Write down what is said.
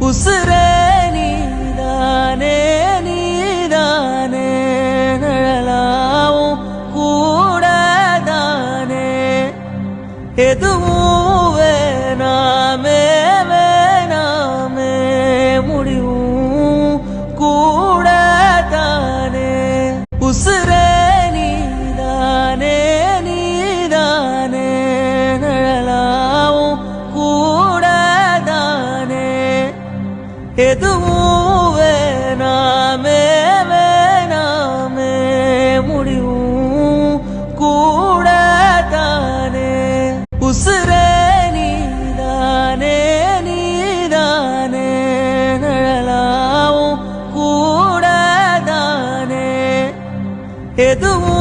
உசுரே நீதானே நீதானே நிழலாவும் கூடதானே எதுவும் வேணாமே வேணாமே முடிவும் கூடதானே உசுரே நீதானே நீதானே நிழலாவும் கூடதானே எதுவும் வேணாமே வேணாமே முடிவும் கூடதானே உசுரே நீதானே நீதானே நிழலாவும் கூடதானே எதுவும்